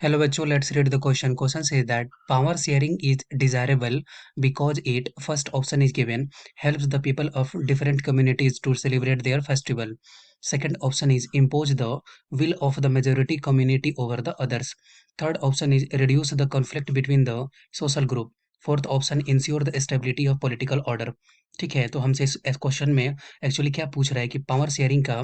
Hello बच्चों, let's read the question. Question says that power sharing is desirable because it, first option is given, helps the people of different communities to celebrate their festival. Second option is impose the will of the majority community over the others. Third option is reduce the conflict between the social group. Fourth option ensure the stability of political order. ठीक है, तो हमसे इस question में actually क्या पूछ रहा है कि पावर शेयरिंग का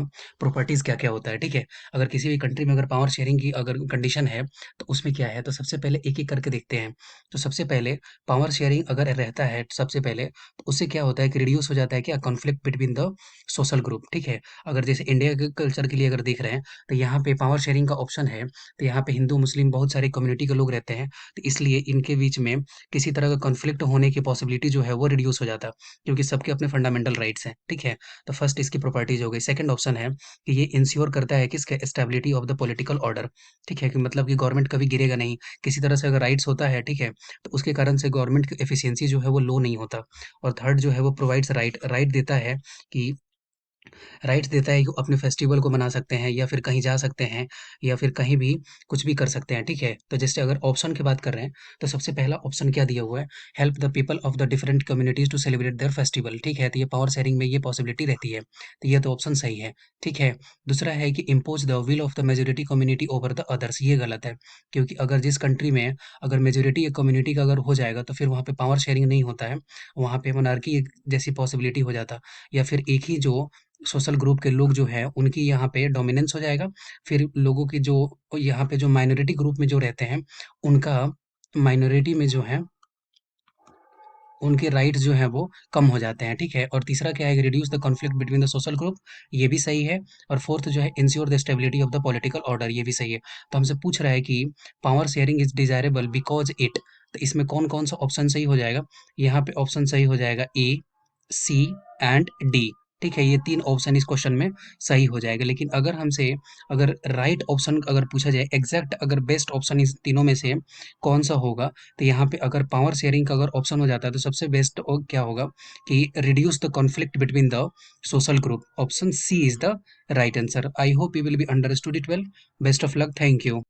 प्रॉपर्टीज क्या क्या होता है। ठीक है, अगर किसी भी कंट्री में अगर पावर शेयरिंग की अगर कंडीशन है तो उसमें क्या है, तो सबसे पहले एक-एक करके देखते हैं। तो सबसे पहले पावर शेयरिंग अगर रहता है सबसे पहले, तो उससे क्या होता है कि रिड्यूस हो जाता है क्या, conflict between the social group. ठीक है, अगर जैसे इंडिया के कल्चर के लिए अगर देख रहे हैं, तो यहाँ पे पावर शेयरिंग का ऑप्शन है, तो यहाँ पे हिंदू, मुस्लिम बहुत सारे कम्युनिटी के लोग रहते हैं, तो इसलिए इनके बीच में किसी तरह का कॉन्फ्लिक्ट होने की पॉसिबिलिटी जो है वो रिड्यूस हो जाता है, क्योंकि सबके अपने फंडामेंटल राइट्स हैं। ठीक है, तो फर्स्ट इसकी प्रॉपर्टीज हो गई। सेकंड ऑप्शन है कि ये इंश्योर करता है किसके, stability of the political order. ठीक है, कि मतलब कि गवर्नमेंट कभी गिरेगा नहीं, किसी तरह से अगर राइट्स होता है, ठीक है, तो उसके कारण से गवर्नमेंट की एफिशिएंसी जो है वो लो नहीं होता। और थर्ड जो है वो प्रोवाइड्स राइट राइट देता है कि राइट्स देता है कि वो अपने फेस्टिवल को मना सकते हैं या फिर कहीं जा सकते हैं या फिर कहीं भी कुछ भी कर सकते हैं। ठीक है, तो जैसे अगर ऑप्शन की बात कर रहे हैं, तो सबसे पहला ऑप्शन क्या दिया हुआ है, help the people of the different communities to celebrate their festival. ठीक है, तो ये पावर शेयरिंग में ये पॉसिबिलिटी रहती है, तो ये तो ऑप्शन सही है। ठीक है, दूसरा है कि impose the will of the majority community over the others, ये गलत है, क्योंकि अगर जिस कंट्री में अगर मेजोरिटी कम्युनिटी का अगर हो जाएगा तो फिर वहाँ पे पावर शेयरिंग नहीं होता है, वहाँ पे मोनार्की जैसी पॉसिबिलिटी हो जाता, या फिर एक ही जो सोशल ग्रुप के लोग जो हैं, उनकी यहाँ पे डोमिनेंस हो जाएगा। फिर लोगों की जो यहाँ पे जो माइनॉरिटी ग्रुप में जो रहते हैं, उनका माइनॉरिटी में जो है, उनके राइट्स जो हैं वो कम हो जाते हैं। ठीक है, और तीसरा क्या है कि reduce the conflict between the social group, ये भी सही है। और फोर्थ जो है ensure the stability of the political order, ये भी सही है। तो हमसे पूछ रहा है कि power sharing is desirable because it, तो इसमें कौन कौन सा ऑप्शन सही हो जाएगा। यहाँ पे ऑप्शन सही हो जाएगा ए, सी एंड डी। ठीक है, ये तीन ऑप्शन इस क्वेश्चन में सही हो जाएगा। लेकिन अगर हमसे अगर राइट ऑप्शन अगर पूछा जाए, एग्जैक्ट अगर बेस्ट ऑप्शन इस तीनों में से कौन सा होगा, तो यहाँ पे अगर पावर शेयरिंग का अगर ऑप्शन हो जाता है, तो सबसे बेस्ट क्या होगा कि reduce the conflict between the social group. Option C is the right answer. I hope you will be understood it well. Best of luck, thank you.